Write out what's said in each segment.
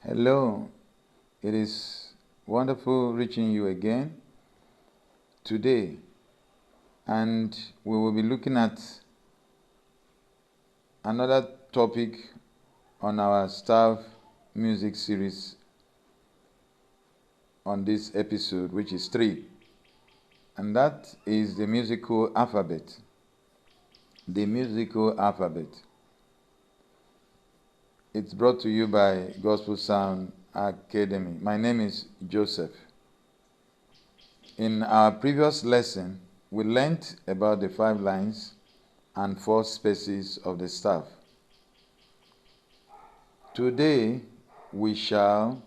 Hello, it is wonderful reaching you again today, and we will be looking at another topic on our staff music series on this episode, which is 3, and that is the musical alphabet. The musical alphabet. It's brought to you by Gospel Sound Academy. My name is Joseph. In our previous lesson, we learned about the 5 lines and 4 spaces of the staff. Today, we shall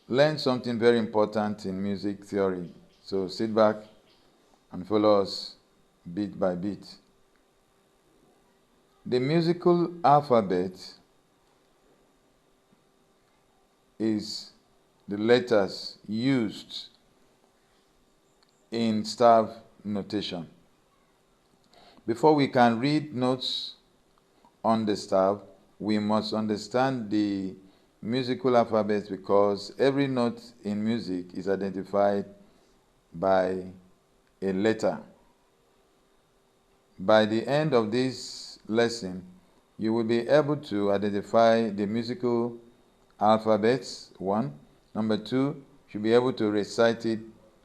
learn something very important in music theory. So sit back and follow us bit by bit. The musical alphabet is the letters used in staff notation. Before we can read notes on the staff, we must understand the musical alphabet because every note in music is identified by a letter. By the end of this lesson, you will be able to identify the musical alphabets, 1. Number 2, you should be able to recite it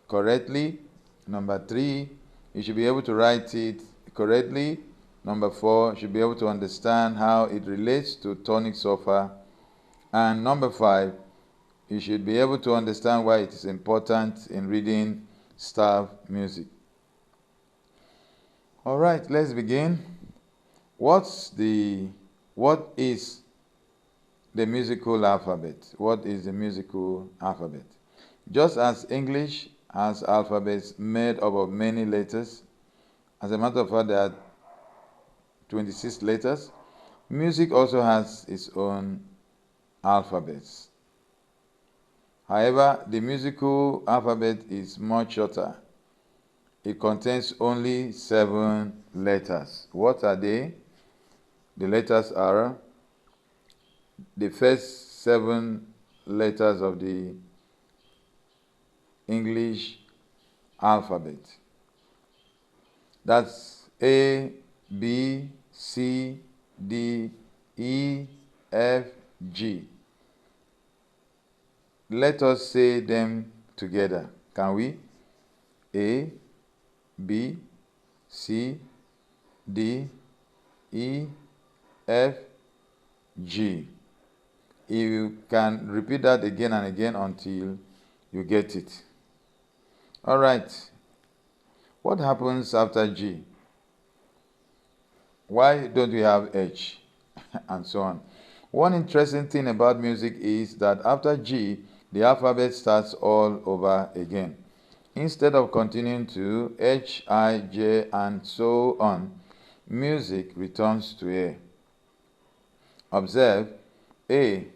correctly. Number 3, you should be able to write it correctly. Number 4, you should be able to understand how it relates to tonic solfa. And number 5, you should be able to understand why it is important in reading staff music. All right, let's begin. What is the musical alphabet? What is the musical alphabet? Just as English has alphabets made up of many letters, as a matter of fact, there are 26 letters, music also has its own alphabets. However, the musical alphabet is much shorter. It contains only 7 letters. What are they? The letters are the first 7 letters of the English alphabet. That's A, B, C, D, E, F, G. Let us say them together. Can we? A, B, C, D, E, F, G. You can repeat that again and again until you get it. All right. What happens after G? Why don't we have H? And so on. One interesting thing about music is that after G, the alphabet starts all over again. Instead of continuing to H, I, J, and so on, music returns to A. Observe A,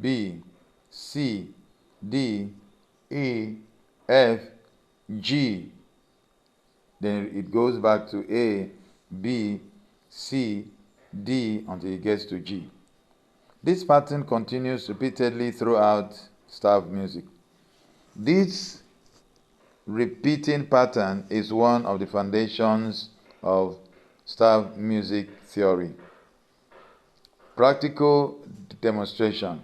B, C, D, E, F, G. Then it goes back to A, B, C, D until it gets to G. This pattern continues repeatedly throughout staff music. This repeating pattern is one of the foundations of staff music theory. Practical demonstration.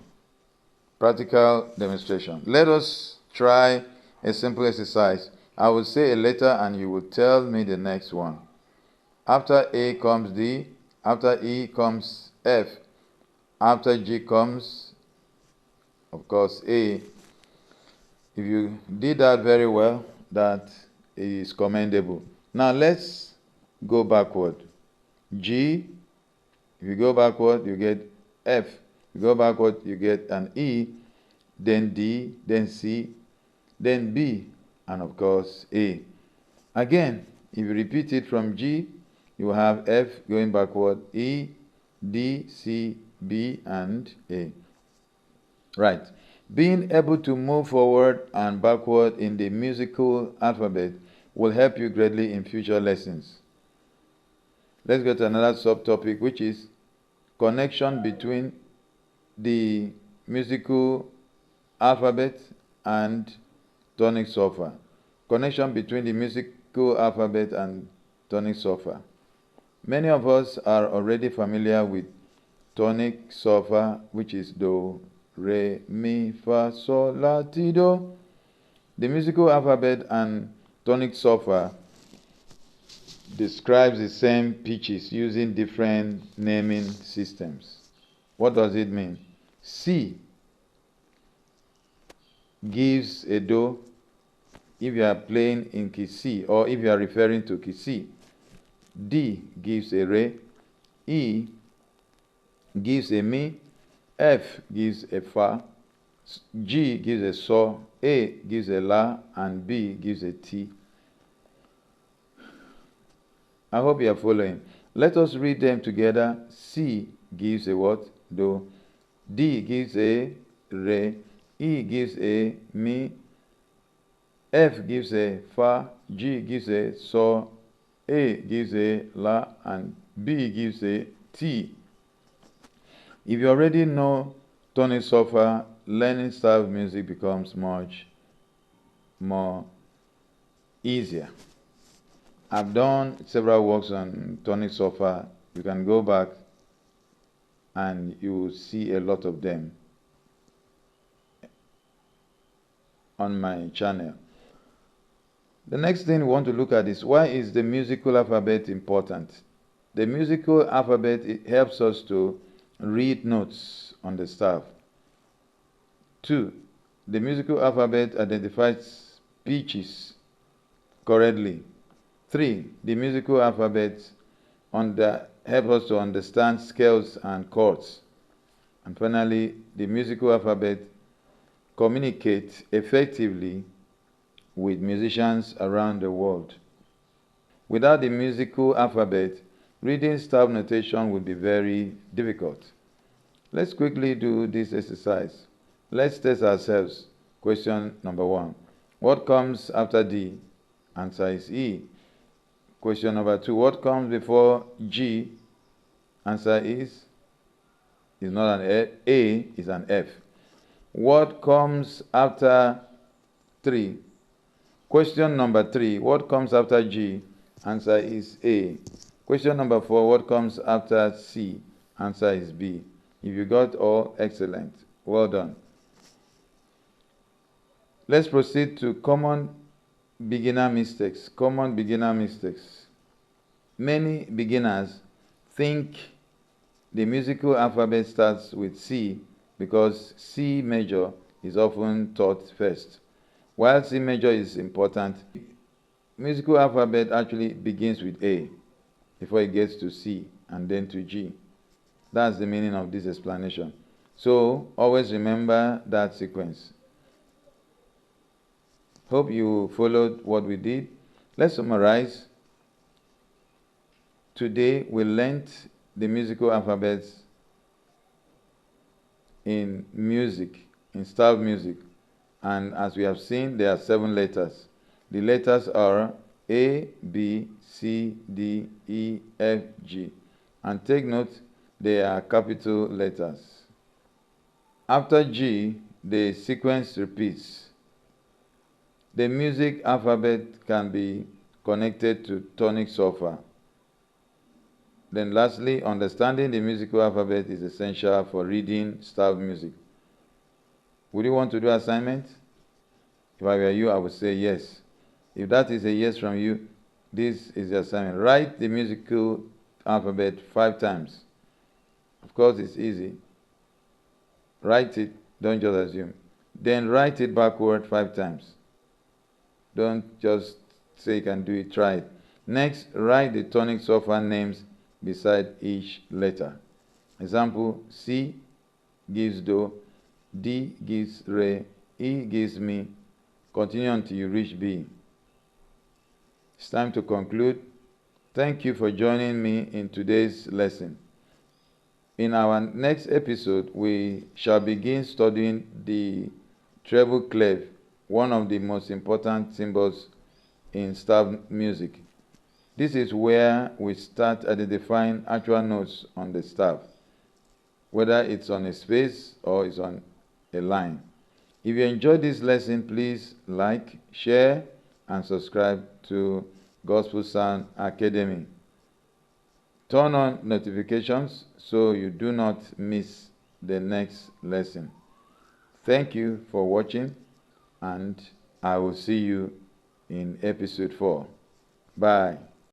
Let us try a simple exercise. I will say a letter and you will tell me the next one. After A comes D, after E comes F, after G comes, of course, A. If you did that very well, that is commendable. Now let's go backward. G, if you go backward, you get F. If you go backward, you get an E, then D, then C, then B, and of course A. Again, if you repeat it from G, you will have F going backward, E, D, C, B, and A. Right. Being able to move forward and backward in the musical alphabet will help you greatly in future lessons. Let's go to another subtopic, which is connection between the musical alphabet and tonic solfa. Connection between the musical alphabet and tonic solfa. Many of us are already familiar with tonic solfa, which is do, re, mi, fa, sol, la, ti, do. The musical alphabet and tonic solfa describes the same pitches using different naming systems. What does it mean? C gives a do if you are playing in key C, or if you are referring to key C. D gives a re, E gives a mi, F gives a fa, G gives a so, A gives a la, and B gives a ti. I hope you are following. Let us read them together. C gives a what? Do. D gives a re, E gives a mi, F gives a fa, G gives a so, A gives a la, and B gives a ti. If you already know tonic solfa, learning staff music becomes much more easier. I've done several works on tonic solfa. You can go back and you will see a lot of them on my channel. The next thing we want to look at is, why is the musical alphabet important? The musical alphabet, it helps us to read notes on the staff. 2. The musical alphabet identifies pitches correctly. 3. The musical alphabet helps us to understand scales and chords. And finally, the musical alphabet communicates effectively with musicians around the world. Without the musical alphabet, reading staff notation would be very difficult. Let's quickly do this exercise. Let's test ourselves. Question number 1. What comes after D? Answer is E. Question number 2. What comes before G? Answer is not an A, is an F. What comes after 3? Question number 3. What comes after G? Answer is A. Question number 4. What comes after C? Answer is B. If you got all, excellent. Well done. Let's proceed to common beginner mistakes. Common beginner mistakes. Many beginners think the musical alphabet starts with C because C major is often taught first. While C major is important, musical alphabet actually begins with A before it gets to C and then to G. That's the meaning of this explanation. So always remember that sequence. Hope you followed what we did. Let's summarize. Today we learned the musical alphabets in music, in staff music. And as we have seen, there are 7 letters. The letters are A, B, C, D, E, F, G. And take note, they are capital letters. After G, the sequence repeats. The music alphabet can be connected to tonic solfa. Then lastly, understanding the musical alphabet is essential for reading staff music. Would you want to do assignment? If I were you, I would say yes. If that is a yes from you, this is the assignment. Write the musical alphabet 5 times. Of course, it's easy. Write it, don't just assume. Then write it backward 5 times. Don't just say you can do it, try it. Next, write the tonic solfa names beside each letter. Example, C gives do, D gives re, E gives mi. Continue until you reach B. It's time to conclude. Thank you for joining me in today's lesson. In our next episode, we shall begin studying the treble clef, one of the most important symbols in staff music. This is where we start identifying actual notes on the staff, whether it's on a space or it's on a line. If you enjoyed this lesson, please like, share, and subscribe to Gospel Sound Academy. Turn on notifications so you do not miss the next lesson. Thank you for watching, and I will see you in episode 4. Bye.